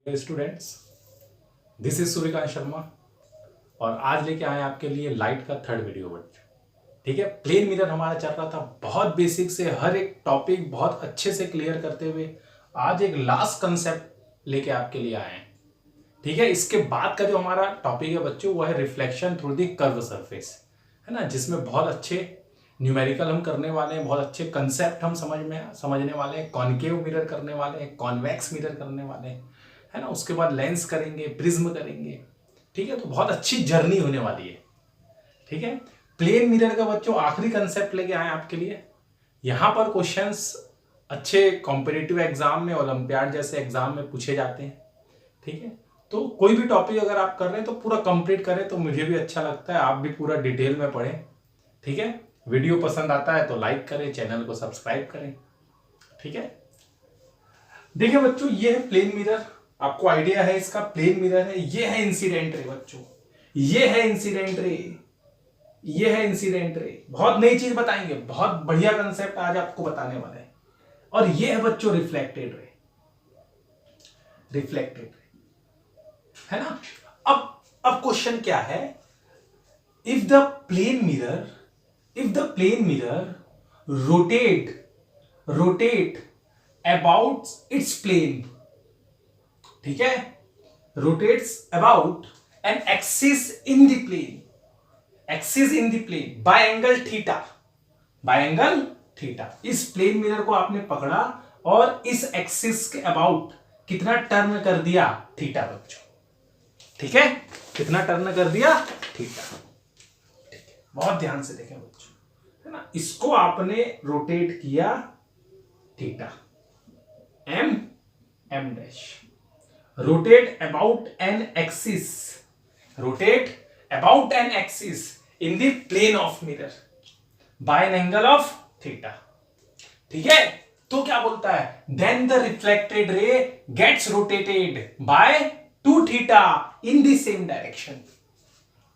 Students, this is Suryakant Sharma और आज लेके आए आपके लिए लाइट का थर्ड वीडियो बच्चों। ठीक है, प्लेन मिरर हमारा चल रहा था बहुत बेसिक से हर एक टॉपिक बहुत अच्छे से क्लियर करते हुए आज एक लास्ट कंसेप्ट लेके आपके लिए आए हैं। ठीक है, इसके बाद का जो हमारा टॉपिक है बच्चों वो है reflection through the curve surface, है ना, जिसमें बहुत अच्छे न्यूमेरिकल हम करने वाले हैं, बहुत अच्छे कंसेप्ट हम समझने वाले हैं, कॉनकेव मिरर करने वाले हैं, कॉन्वेक्स मिरर करने वाले हैं, है ना। उसके बाद लेंस करेंगे, प्रिज्म करेंगे। ठीक है, तो बहुत अच्छी जर्नी होने वाली है। ठीक है, प्लेन मिरर का बच्चों आखिरी कंसेप्ट लेके आए आपके लिए। यहां पर क्वेश्चंस अच्छे कॉम्पिटिटिव एग्जाम में, ओलंपियाड जैसे एग्जाम में पूछे जाते हैं। ठीक है, तो कोई भी टॉपिक अगर आप कर रहे हैं तो पूरा कंप्लीट करें तो मुझे भी अच्छा लगता है, आप भी पूरा डिटेल में पढ़ें। ठीक है, वीडियो पसंद आता है तो लाइक करें, चैनल को सब्सक्राइब करें। ठीक है, देखिए बच्चों, ये है प्लेन मिरर, आपको आइडिया है इसका, प्लेन मिरर है। ये है इंसिडेंट रे बच्चों, ये है इंसिडेंट रे, ये है इंसिडेंट रे। बहुत नई चीज बताएंगे, बहुत बढ़िया कंसेप्ट आज आपको बताने वाले हैं। और ये है बच्चों रिफ्लेक्टेड रे, रिफ्लेक्टेड रे, है ना। अब क्वेश्चन क्या है, if the plane mirror, if the plane mirror rotate about its plane, ठीक है, rotates about an axis in the plane, axis in the plane by angle theta, by angle theta. इस plane mirror को आपने पकड़ा और इस axis के about कितना टर्न कर दिया, थीटा बच्चों। ठीक है, कितना टर्न कर दिया, थीटा। ठीक है, बहुत ध्यान से देखें बच्चों, है ना। इसको आपने रोटेट किया theta, M dash, rotate about an axis, rotate about an axis in the plane of mirror by an angle of theta। ठीक है, तो क्या बोलता है, then the reflected ray gets rotated by 2 theta in the same direction,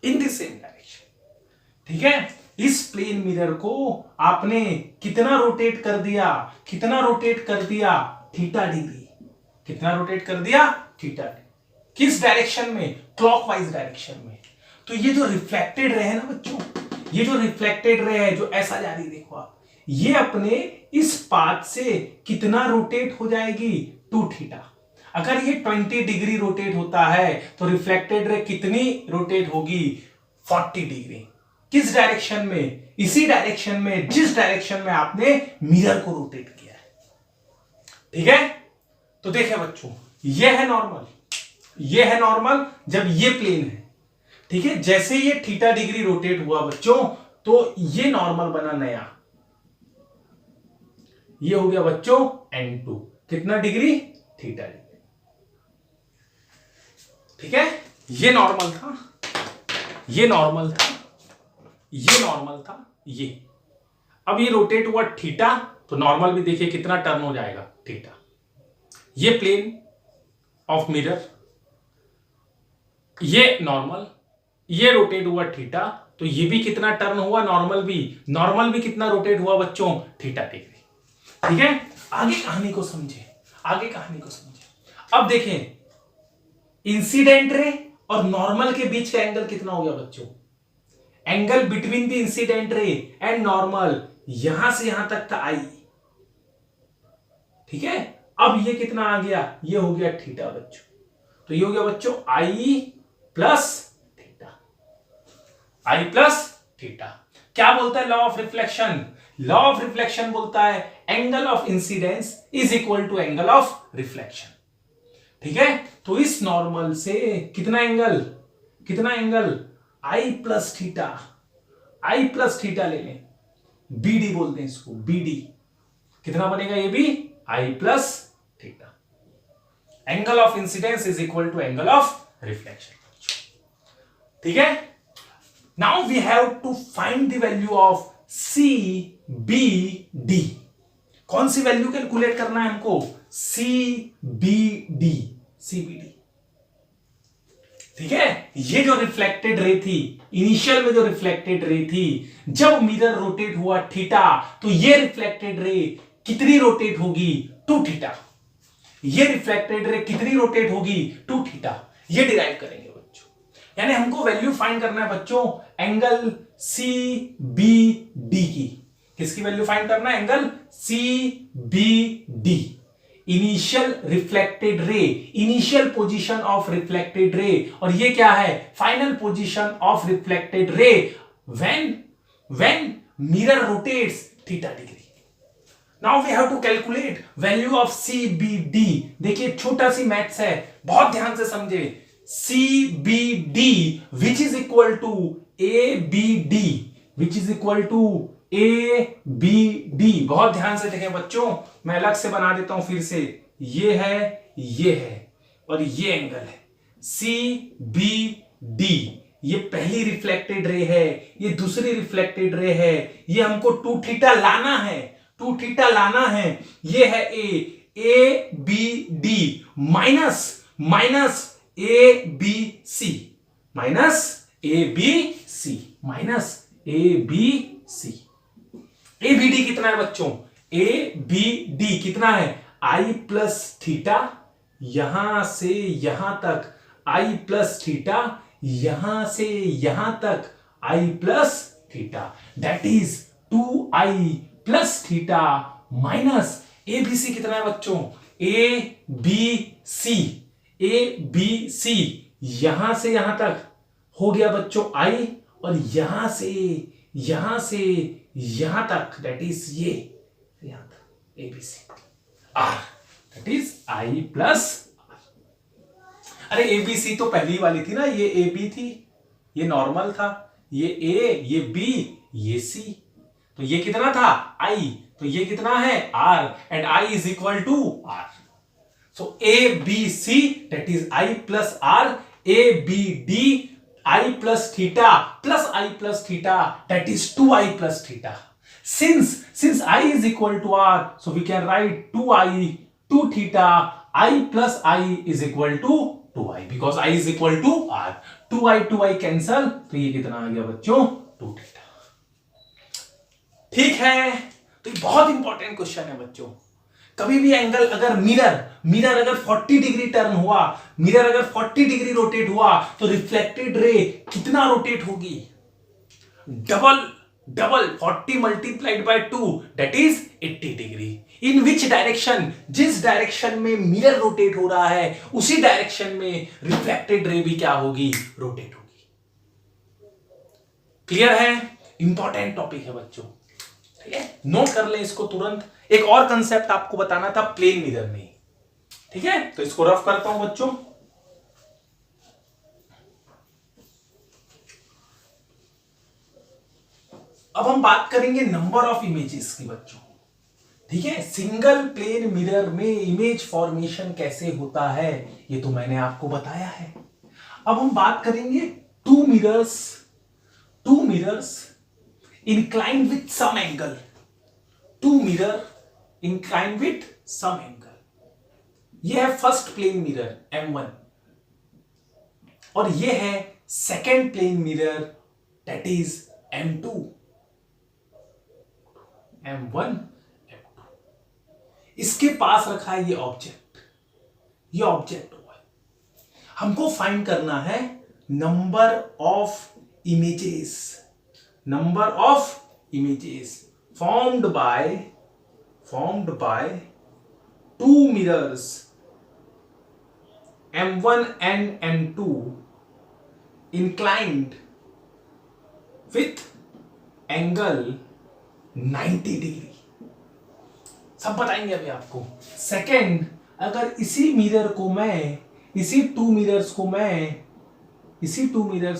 in the same direction। ठीक है, इस plane mirror को आपने कितना रोटेट कर दिया, कितना रोटेट कर दिया, थीटा डिग्री। कितना रोटेट कर दिया, थीटा। किस डायरेक्शन में, क्लॉकवाइज डायरेक्शन में। तो ये जो रिफ्लेक्टेड रे है ना बच्चों, ये जो रिफ्लेक्टेड रे है जो ऐसा जा रही, देखो आप, ये अपने इस पाथ से कितना रोटेट हो जाएगी, 2 थीटा। अगर ये 20 डिग्री रोटेट होता है तो रिफ्लेक्टेड रे कितनी रोटेट होगी, 40 डिग्री। किस डायरेक्शन में, इसी डायरेक्शन में जिस डायरेक्शन में आपने मिरर को रोटेट किया है। ठीक है, तो देखें बच्चों, ये है नॉर्मल, ये है नॉर्मल जब ये प्लेन है। ठीक है, जैसे ये थीटा डिग्री रोटेट हुआ बच्चों तो ये नॉर्मल बना नया, ये हो गया बच्चों n2, कितना डिग्री, थीटा डिग्री। ठीक है, ये नॉर्मल था, ये नॉर्मल था, ये नॉर्मल था, ये अब ये रोटेट हुआ थीटा तो नॉर्मल भी देखिए कितना टर्न हो जाएगा, थीटा। ये प्लेन ऑफ मिरर, ये नॉर्मल, ये रोटेट हुआ थीटा तो ये भी कितना टर्न हुआ, नॉर्मल भी कितना रोटेट हुआ बच्चों, थीटा डिग्री। ठीक है, आगे कहानी को समझे, आगे कहानी को समझे। अब देखें, इंसिडेंट रे और नॉर्मल के बीच का एंगल कितना हो गया बच्चों, angle between the incident ray and normal, यहां से यहां तक था आई। ठीक है, अब ये कितना आ गया, ये हो गया थीटा बच्चों। तो ये हो गया बच्चों i plus theta, i plus theta. क्या बोलता है law of reflection, law of reflection बोलता है angle of incidence is equal to angle of reflection. ठीक है, तो इस नॉर्मल से कितना एंगल, कितना angle, i plus theta, i plus theta ले लें, बीडी बोलते हैं इसको, बीडी। कितना बनेगा ये भी, i plus theta. Angle of incidence is equal to angle of reflection. ठीक है, now we have to find the value of C B D. कौन सी वैल्यू कैलकुलेट करना है हमको, C B D, C B D. ठीक है, ये जो रिफ्लेक्टेड रे थी, इनिशियल में जो रिफ्लेक्टेड रे थी, जब मिरर रोटेट हुआ थीटा तो ये रिफ्लेक्टेड रे कितनी रोटेट होगी, 2 थीटा। ये रिफ्लेक्टेड रे कितनी रोटेट होगी, 2 थीटा। ये डिराइव करेंगे बच्चों, यानी हमको वैल्यू फाइंड करना है बच्चों एंगल सी बी डी की। किसकी वैल्यू फाइंड करना है, angle C B D. Initial reflected ray, initial position of reflected ray, और ये क्या है, final position of reflected ray when mirror rotates theta degree. Now we have to calculate value of C B D. देखिए छोटा सी maths है, बहुत ध्यान से समझे। C B D which is equal to A B D, which is equal to A B D. बहुत ध्यान से देखें बच्चों, मैं अलग से बना देता हूं फिर से। ये है और ये एंगल है सी बी डी। ये पहली रिफ्लेक्टेड रे है, ये दूसरी रिफ्लेक्टेड रे है। ये हमको 2 थीटा लाना है, 2 थीटा लाना है। ये है A B D minus A B C, minus A B C, minus A B C. A B D कितना है बच्चों, ए बी डी कितना है, आई प्लस थीटा, यहां से यहां तक आई प्लस थीटा, यहां से यहां तक i plus theta, that is 2i plus theta minus A B C कितना है बच्चों, ए बी सी, यहां से यहां तक हो गया बच्चों आई, और यहां से यहां तक दैट इज ये यहां तक A B C r, that is i plus. अरे ए बी सी तो पहली वाली थी ना, ये ए बी थी, ये नॉर्मल था, ये ए, ये बी, ये सी, तो ये कितना था आई, तो ये कितना है r, and i is equal to r. So A B C that is i plus r, A B D i plus theta plus i plus theta that is 2i plus theta. Since I is equal to r, so we can write 2i 2 theta I plus I is equal to 2i, because I is equal to r। 2i cancel, तो ये कितना आ गया बच्चों 2 theta. ठीक है, तो ये बहुत इंपॉर्टेंट क्वेश्चन है बच्चों। कभी भी एंगल अगर मिरर अगर 40 डिग्री टर्न हुआ, मिरर अगर 40 डिग्री रोटेट हुआ, तो रिफ्लेक्टेड रे कितना रोटेट होगी, double 40 multiplied by 2 that is 80 degree. In which direction, जिस डायरेक्शन में मिरर रोटेट हो रहा है उसी डायरेक्शन में रिफ्लेक्टेड रे भी क्या होगी, रोटेट होगी। क्लियर है, इंपॉर्टेंट टॉपिक है बच्चों, ठीक है, नोट कर लें इसको तुरंत। एक और कंसेप्ट आपको बताना था प्लेन मिरर में, ठीक है, तो इसको रफ करता हूं बच्चों। अब हम बात करेंगे नंबर ऑफ इमेजेस की बच्चों, ठीक है। सिंगल प्लेन मिरर में इमेज फॉर्मेशन कैसे होता है ये तो मैंने आपको बताया है। अब हम बात करेंगे two mirrors inclined with some angle, two mirror inclined with some angle। ये है फर्स्ट प्लेन मिरर M1 और ये है second plane mirror that is M2, M1 M2। इसके पास रखा है ये ऑब्जेक्ट हुआ है। हमको फाइंड करना है number of images formed by two mirrors M1 and M2 inclined with angle 90 degree. सब बताएंगे अभी आपको। सेकेंड, अगर इसी टू मिरर्स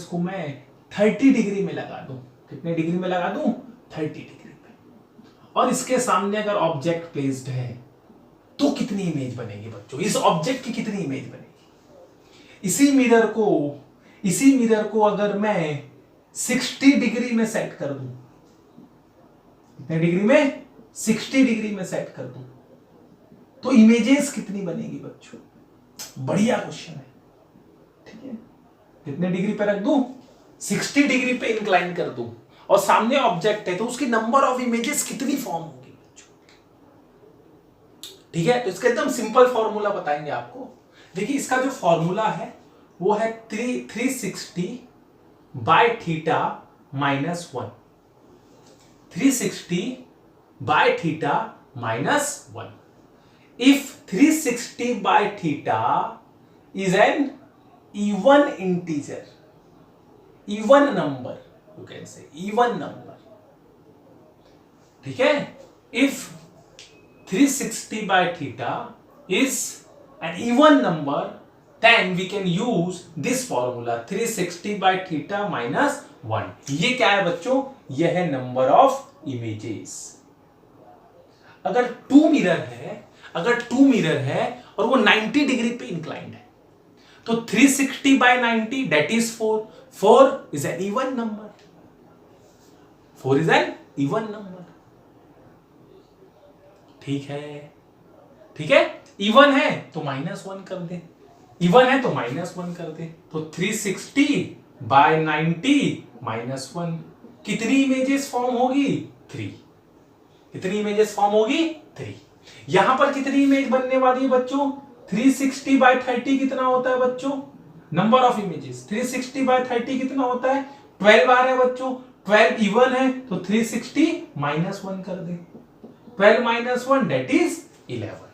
को मैं 30 डिग्री में लगा दूं, कितने डिग्री में लगा दूं, 30 डिग्री पे, और इसके सामने अगर ऑब्जेक्ट प्लेस्ड है तो कितनी इमेज बनेगी बच्चों, इस ऑब्जेक्ट की कितनी इमेज बनेगी। इसी मिरर को अगर मैं 60 डिग्री में सेट कर दूं, कितने डिग्री में, 60 डिग्री में सेट कर दूं, तो इमेजेस कितनी बनेगी बच्चों। बढ़िया क्वेश्चन है, ठीक है। कितने डिग्री पे रख दूं, 60 डिग्री पे इंक्लाइन कर दूं, और सामने ऑब्जेक्ट है तो उसकी नंबर ऑफ इमेजेस कितनी फॉर्म होगी बच्चों, ठीक है, तो इसका एकदम सिंपल फॉर्मूला बताएंगे आपको। देखिए इसका जो फॉर्मूला है वो है 360 by theta minus 1। 360 by theta minus 1। If 360 by theta is an even integer, even number, you can say even number, ठीक है। if 360 by theta is an even number then we can use this formula 360 by theta minus 1। ये क्या है बच्चों, ये है number of images. अगर to mirror है और वो 90 डिग्री पे इंक्लाइंड है तो 360 by 90 that is 4। 4 is an even number। 4 is an even number। ठीक है, इवन है तो -1 कर दे, इवन है तो -1 कर दे। तो 360 by 90 -1 कितनी इमेजेस फॉर्म होगी, 3। कितनी इमेजेस फॉर्म होगी, 3। यहां पर कितनी इमेज बनने वाली है बच्चों, 360 by 30 कितना होता है बच्चों, नंबर ऑफ इमेजेस 360 by 30 कितना होता है, 12 आ रहा है बच्चों। 12 इवन है तो 360 -1 कर दे, 12 - 1 दैट इज 11।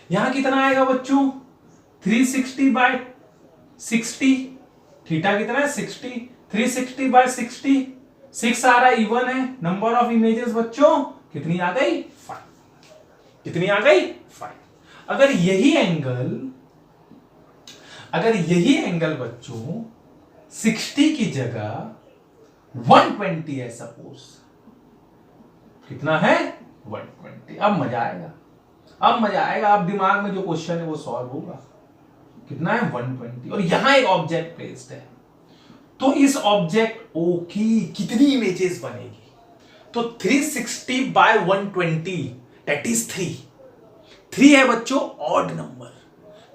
यहां कितना आएगा बच्चों, 360 by 60, थीटा कितना है 60, 360 by 60, 6 आ रहा है, इवन है। नंबर ऑफ इमेजेस बच्चों कितनी आ गई, 5। कितनी आ गई, 5। अगर यही एंगल बच्चों 60 की जगह 120 है सपोज, कितना है 120। अब मजा आएगा, अब दिमाग में जो क्वेश्चन है वो सॉल्व होगा। कितना है 120, और यहां एक ऑब्जेक्ट प्लेस्ड है तो इस ऑब्जेक्ट ओ की कितनी इमेजेस बनेगी, तो 360 by 120 दैट इज 3। 3 है बच्चों ऑड नंबर,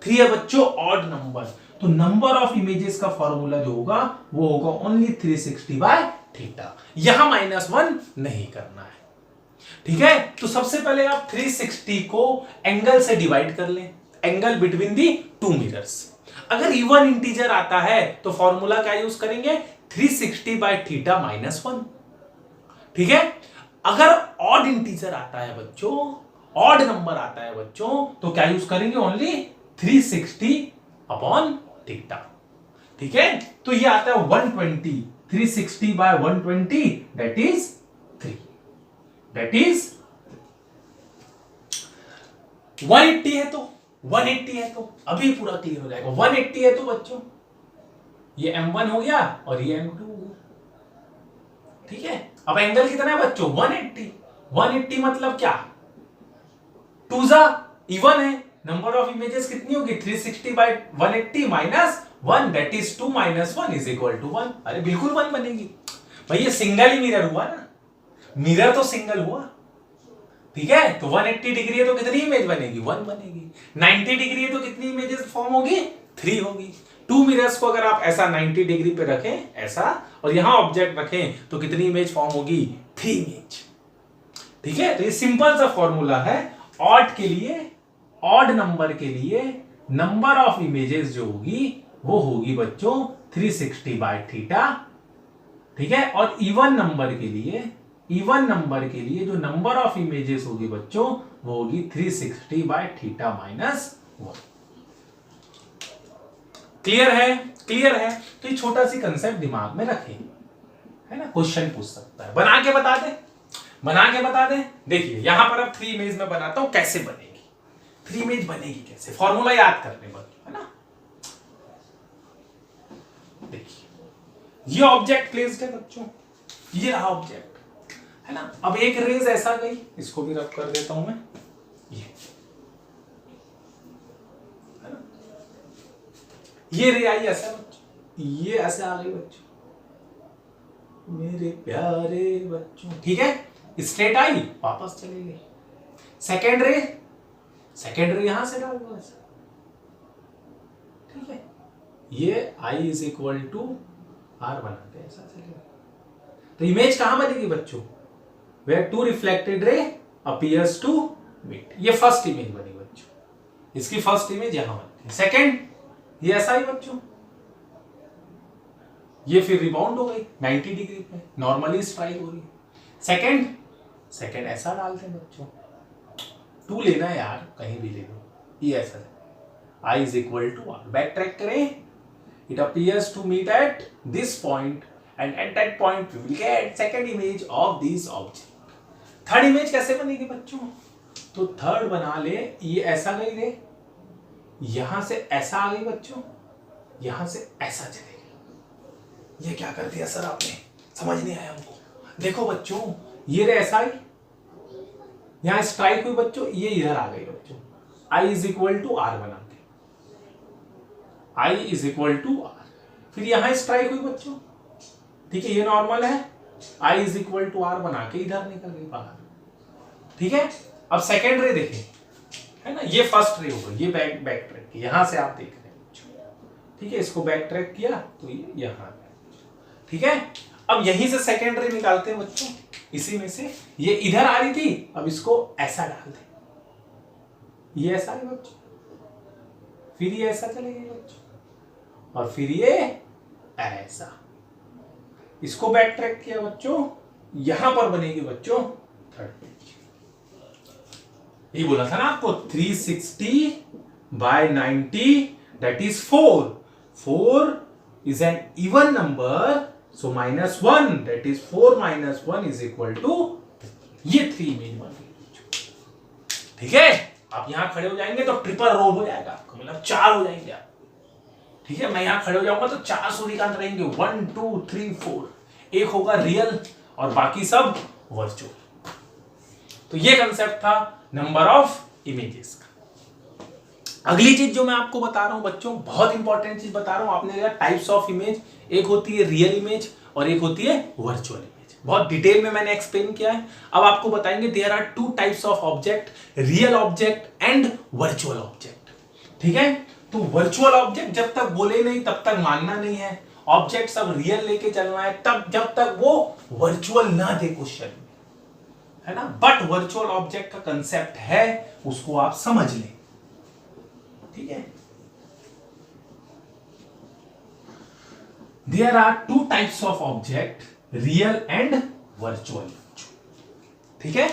3 है बच्चों ऑड नंबर, तो नंबर ऑफ इमेजेस का फॉर्मूला जो होगा वो होगा ओनली 360 बाय थीटा। यहां -1 नहीं करना है, ठीक है। तो सबसे पहले आप 360 को एंगल से डिवाइड कर लें, angle between the two mirrors. अगर इवन इंटीजर आता है तो फॉर्मूला क्या यूज करेंगे, 360 बाय थीटा -1, ठीक है। अगर ऑड इंटीजर आता है बच्चों, ऑड नंबर आता है बच्चों, तो क्या यूज करेंगे, ओनली 360 अपॉन थीटा, ठीक है। तो ये आता है 120, 360 by 120 that is 3, that is 180 है तो 180 है तो अभी पूरा क्लियर हो जाएगा। 180 है तो बच्चों ये M1 हो गया और ये M2 हो गया, ठीक है। अब एंगल कितना है बच्चों, 180। 180 मतलब क्या, 2 जा इवन है, नंबर ऑफ इमेजेस कितनी होगी, 360 by 180 -1 that is 2 - 1 is equal to 1। अरे बिल्कुल 1 बनेगी भाई, ये सिंगल ही मिरर हुआ ना, मिरर तो सिंगल हुआ, ठीक है। तो 180 डिग्री है तो कितनी इमेज बनेगी, 1 बनेगी। 90 डिग्री है तो कितनी इमेजेस फॉर्म होगी, 3 होगी। टू मिरर्स को अगर आप ऐसा 90 डिग्री पे रखें ऐसा, और यहां ऑब्जेक्ट रखें तो कितनी इमेज फॉर्म होगी, 3 इमेज, ठीक है। तो ये सिंपल सा फॉर्मूला है। ऑड के लिए, ऑड नंबर के लिए नंबर ऑफ इमेजेस जो होगी वो होगी बच्चों 360 बाय थीटा, ठीक है। और इवन नंबर के लिए जो नंबर ऑफ इमेजेस होगी बच्चों वो होगी 360 बाय थीटा -1। क्लियर है। तो ये छोटा सी कंसेप्ट दिमाग में रखें, है ना, क्वेश्चन पूछ सकता है। बना के बता दे। देखिए यहां पर अब 3 इमेज में बनाता हूं, कैसे बनेगी 3 इमेज बनेगी कैसे, फॉर्मूला याद करने बच्चों, है ना। देखिए ये ऑब्जेक्ट प्लेस्ड है बच्चों, ये रहा ऑब्जेक्ट, है ना। अब एक रेज ऐसा गई, इसको भी रब कर देता हूं मैं, ये रे आई ऐसा बच्चों, ये ऐसे आ गई बच्चों, मेरे प्यारे बच्चों, ठीक है। स्ट्रेट आई वापस चली गई। सेकेंड रे यहां से डाल दो ऐसा, ठीक है। ये I is equal to R बनाते हैं, ऐसा चलेगा। तो इमेज कहां बनेगी बच्चों, where 2 reflected ray appears to meet. ये फर्स्ट इमेज बनी बच्चों, इसकी फर्स्ट इमेज यहां बनती है। सेकेंड, ये ऐसा ही बच्चों, ये फिर रिबाउंड हो गई 90 डिग्री पे, नॉर्मली स्ट्राइक हो रही है। सेकेंड ऐसा डालते हैं बच्चों, 2 लेना है यार, कहीं भी ले लो, ये ऐसा है, I is equal to R। Back track करें, it appears to meet at this point and at that point we will get second image of this object। Third image कैसे बनेगी बच्चों? तो थर्ड बना ले, ये ऐसा गई रे, यहां से ऐसा आ गई बच्चों, यहां से ऐसा चलेगी। ये क्या कर दिया सर आपने, समझ नहीं आया हमको। देखो बच्चों, ये रे ऐसा ही, यहां स्ट्राइक हुई बच्चों, ये इधर आ गई बच्चों। I is equal to R बना के, I is equal to R, फिर यहां स्ट्राइक हुई बच्चों, ठीक है, ये नॉर्मल है, I is equal to R बना के इधर निकल गई बाहर। ठीक है, अब सेकेंड रे देखें, है ना, ये फर्स्ट रे होगा, ये बैक ट्रैक, यहां से आप देख रहे हैं बच्चों। ठीक है, इसको बैक ट्रैक किया तो ये यहां, ठीक है। अब यहीं से सेकेंड रे निकालते हैं बच्चों, इसी में से ये इधर आ रही थी, अब इसको ऐसा डाल दें, ये ऐसा है बच्चों, फिर ये ऐसा चलेगा बच्चों, और फिर ये ऐसा, इसको बैक ट्रैक किया बच्चों, यहां पर बनेगी बच्चों थर्ड पेज। ये बोला था ना आपको 360 by 90 that is 4। 4 is an even number, so -1 that is 4 - 1 is equal to, ये 3 इमेज बन गई। ठीक है, आप यहां खड़े हो जाएंगे तो ट्रिपल रो हो जाएगा आपको, मतलब 4 हो जाएंगे आप। ठीक है, मैं यहां खड़े हो जाऊंगा तो 4 सूर्यकांत रहेंगे, 1 2 3 4, एक होगा रियल और बाकी सब वर्चुअल। तो ये कंसेप्ट था नंबर ऑफ इमेजेस का। अगली चीज जो मैं आपको बता रहा हूं बच्चों, बहुत इंपॉर्टेंट चीज बता रहा हूं, आपने देखा टाइप्स ऑफ इमेज, एक होती है रियल इमेज और एक होती है वर्चुअल इमेज। बहुत डिटेल में मैंने एक्सप्लेन किया है। अब आपको बताएंगे there are 2 types of object, real object and virtual object. ठीक है, तो वर्चुअल ऑब्जेक्ट जब तक बोले नहीं तब तक मानना नहीं है, ऑब्जेक्ट सब रियल लेके चलना है तब, जब तक वो वर्चुअल ना दे क्वेश्चन, है ना। बट वर्चुअल ऑब्जेक्ट का कंसेप्ट है, उसको आप समझ लें। ठीक है, there are 2 types of object, real and virtual. ठीक है,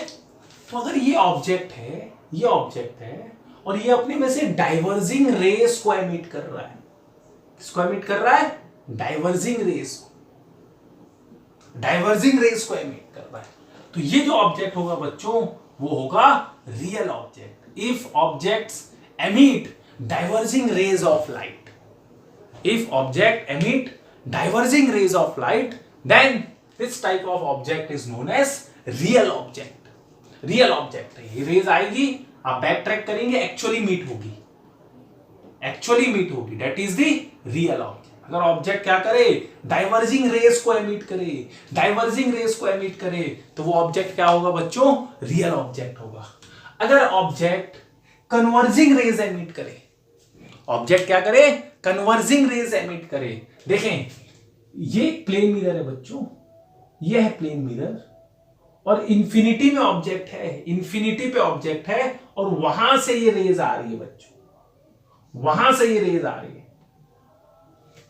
तो अगर ये ऑब्जेक्ट है, ये ऑब्जेक्ट है और ये अपने में से डाइवर्जिंग रेस को एमिट कर रहा है, किसको एमिट कर रहा है? डाइवर्जिंग रेस को, डाइवर्जिंग रेस को एमिट कर रहा है, तो ये जो ऑब्जेक्ट होगा बच्चों वो होगा real object. If objects emit diverging raise of light, if object emit diverging rays of light, then this type of object is known as real object। real object है, ये रेज आएगी, आप बैक ट्रैक करेंगे, actually meet होगी, actually meet होगी, that is the real object. अगर object क्या करे, डाइवर्जिंग रेज को एमिट करे, डाइवर्जिंग रेज को एमिट करे, तो वो ऑब्जेक्ट क्या होगा बच्चों? रियल ऑब्जेक्ट होगा। अगर ऑब्जेक्ट कन्वर्जिंग रेज एमिट करे, ऑब्जेक्ट क्या करे? कन्वर्जिंग रेज एमिट करे। देखें, ये प्लेन मिरर है बच्चों, ये है प्लेन मिरर और इंफिनिटी में ऑब्जेक्ट है, इंफिनिटी पे ऑब्जेक्ट है और वहां से ये रेज आ रही है बच्चों, वहां से ये रेज आ रही है,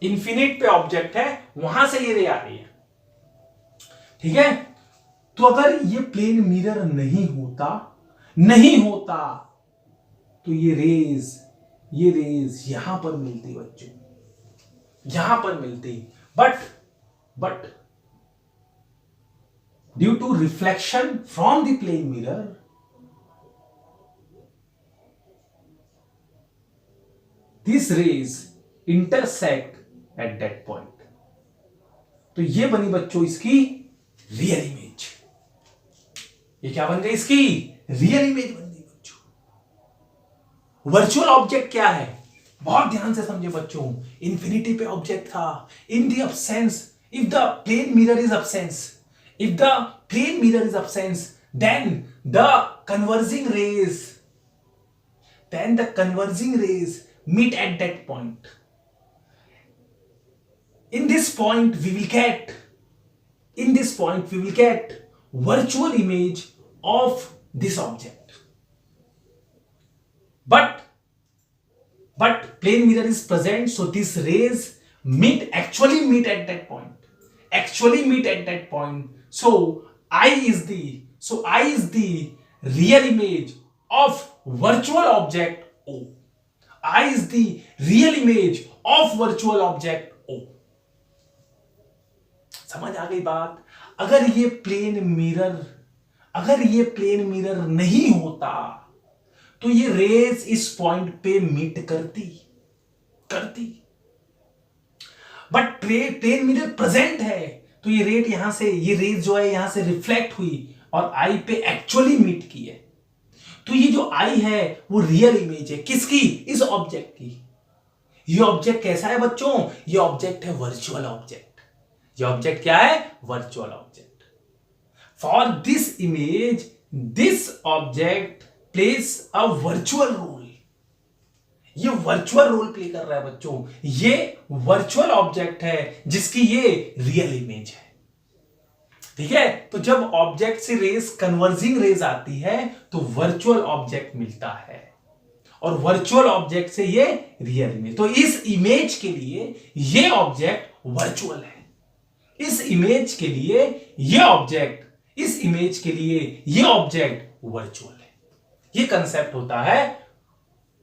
इंफिनिट पे ऑब्जेक्ट है, वहां से ये रे आ रही है। ठीक है, तो अगर ये प्लेन मिरर नहीं होता तो ये रेज यहां पर मिलती बच्चों, यहां पर मिलती, but due to reflection from the plane mirror this rays intersect at that point. तो ये बनी बच्चों इसकी रियल इमेज। ये क्या बन गई? इसकी रियल इमेज बन गई बच्चों। वर्चुअल ऑब्जेक्ट क्या है? बहुत ध्यान से समझे बच्चों, इंफिनिटी पे ऑब्जेक्ट था, in the absence, if the plane mirror is absence, if the plane mirror is absence, then the converging rays meet at that point. In this point we will get virtual image of this object. but plane mirror is present, so these rays actually meet at that point. So I is the real image of virtual object O. I is the real image of virtual object O. समझ आ गई बात? अगर ये plane mirror नहीं होता तो ये raise इस पॉइंट पे मीट करती, बट प्लेन मिरर प्रेजेंट है, तो ये रेज जो है यहां से रिफ्लेक्ट हुई और आई पे एक्चुअली मीट की है। तो ये जो आई है वो रियल इमेज है किसकी? इस ऑब्जेक्ट की। ये ऑब्जेक्ट कैसा है बच्चों? ये ऑब्जेक्ट है वर्चुअल ऑब्जेक्ट। ये ऑब्जेक्ट क्या है? Virtual object. For this image this object place a virtual role. ये वर्चुअल रोल प्ले कर रहा है बच्चों। ये वर्चुअल ऑब्जेक्ट है जिसकी ये रियल इमेज है। ठीक है, तो जब ऑब्जेक्ट से रेज कन्वर्जिंग रेज आती है तो वर्चुअल ऑब्जेक्ट मिलता है और वर्चुअल ऑब्जेक्ट से ये रियल इमेज। तो इस इमेज के लिए ये ऑब्जेक्ट वर्चुअल है, इस इमेज के लिए ये ऑब्जेक्ट वर्चुअल है। ये कंसेप्ट होता है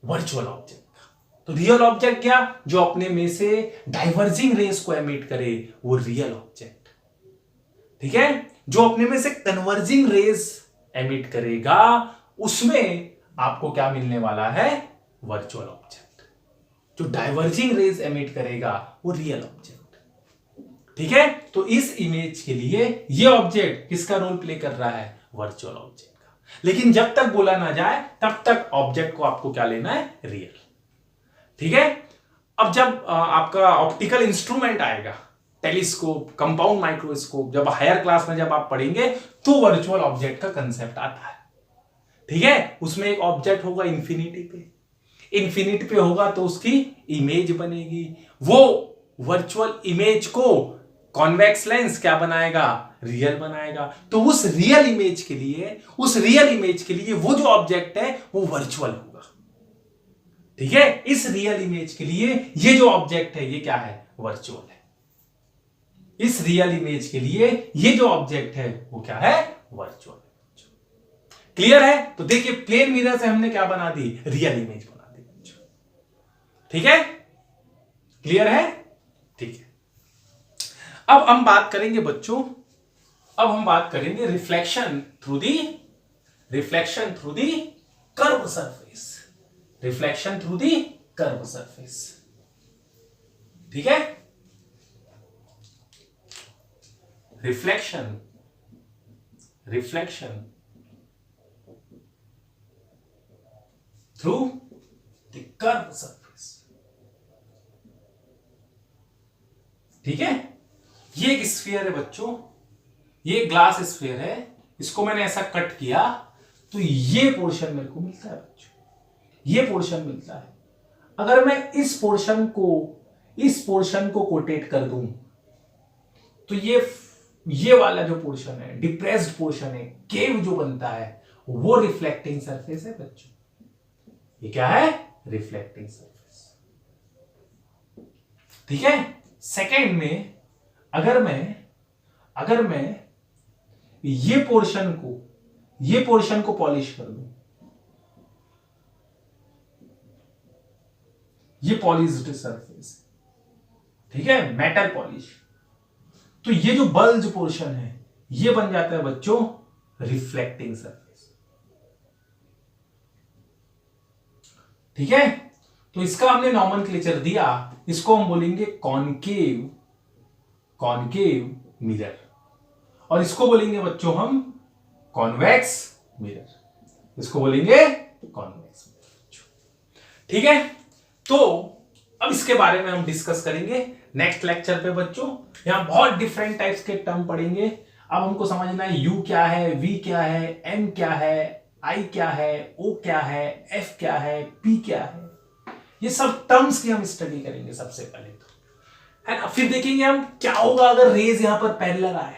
वर्चुअल ऑब्जेक्ट का। तो रियल ऑब्जेक्ट क्या? जो अपने में से डाइवर्जिंग रेज को एमिट करे वो रियल ऑब्जेक्ट। ठीक है, जो अपने में से कन्वर्जिंग रेज एमिट करेगा उसमें आपको क्या मिलने वाला है? Virtual object. जो डाइवर्जिंग रेज एमिट करेगा वो रियल ऑब्जेक्ट। ठीक है, तो इस इमेज के लिए ये ऑब्जेक्ट किसका रोल प्ले कर रहा है? वर्चुअल ऑब्जेक्ट का। लेकिन जब तक बोला ना जाए तब तक ऑब्जेक्ट को आपको क्या लेना है? रियल। ठीक है, अब जब आपका ऑप्टिकल इंस्ट्रूमेंट आएगा, टेलीस्कोप, कंपाउंड माइक्रोस्कोप, जब हायर क्लास में जब आप पढ़ेंगे तो वर्चुअल ऑब्जेक्ट का कंसेप्ट आता है। ठीक है, उसमें एक ऑब्जेक्ट होगा इंफिनिटी पे होगा तो उसकी इमेज बनेगी। वो वर्चुअल इमेज को कॉन्वेक्स लेंस क्या बनाएगा? रियल बनाएगा। तो उस रियल इमेज के लिए वो जो ऑब्जेक्ट है वो वर्चुअल होगा। ठीक है, इस रियल इमेज के लिए ये जो ऑब्जेक्ट है ये क्या है? वर्चुअल है। इस रियल इमेज के लिए ये जो ऑब्जेक्ट है वो क्या है? वर्चुअल है। क्लियर है? तो देखिए प्लेन मिरर से हमने क्या बना दी? रियल इमेज बना दी बच्चों। ठीक है, क्लियर है? ठीक है, अब हम बात करेंगे बच्चों, reflection through the curve surface. ठीक है, reflection through the curve surface. ठीक है, ये एक स्फीयर है बच्चों, ये ग्लास स्फीयर है। इसको मैंने ऐसा कट किया तो ये पोर्शन मेरे को मिलता है बच्चों, ये पोर्शन मिलता है। अगर मैं इस पोर्शन को कोटेट कर दूं तो ये वाला जो पोर्शन है, डिप्रेस्ड पोर्शन है, केव जो बनता है वो रिफ्लेक्टिंग सरफेस है बच्चों। ये क्या है? Reflecting surface. ठीक है, सेकेंड में अगर मैं ये पोर्शन को पॉलिश कर दूं, ये पॉलिश्ड सरफेस, ठीक है, मेटल पॉलिश, तो ये जो बल्ज पोर्शन है ये बन जाता है बच्चों रिफ्लेक्टिंग सरफेस। ठीक है, तो इसका हमने नॉमेनक्लेचर दिया, इसको हम बोलेंगे कॉनकेव मिरर और इसको बोलेंगे बच्चों हम कॉन्वेक्स मिरर। इसको बोलेंगे कॉन्वेक्स मिरर। ठीक है, तो अब इसके बारे में हम डिस्कस करेंगे नेक्स्ट लेक्चर पे बच्चों। यहां बहुत डिफरेंट टाइप्स के टर्म पढ़ेंगे। अब हमको समझना है U क्या है, V क्या है, M क्या है, I क्या है, O क्या है, F क्या है, P क्या है। ये सब टर्म्स की हम स्टडी करेंगे सबसे पहले तो, है ना। फिर देखेंगे हम क्या होगा अगर रेज यहां पर पैरेलल आए।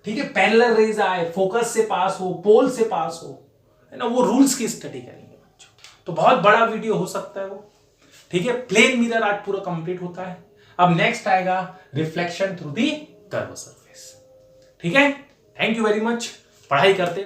ठीक है, पैरेलल रेज आए, फोकस से पास हो, पोल से पास हो, है ना, वो रूल्स की स्टडी करेंगे बच्चों। तो बहुत बड़ा वीडियो हो सकता है वो। ठीक है, प्लेन मिरर आज पूरा कंप्लीट होता है। अब नेक्स्ट आएगा reflection through the curve surface. ठीक है, थैंक यू वेरी मच। पढ़ाई करते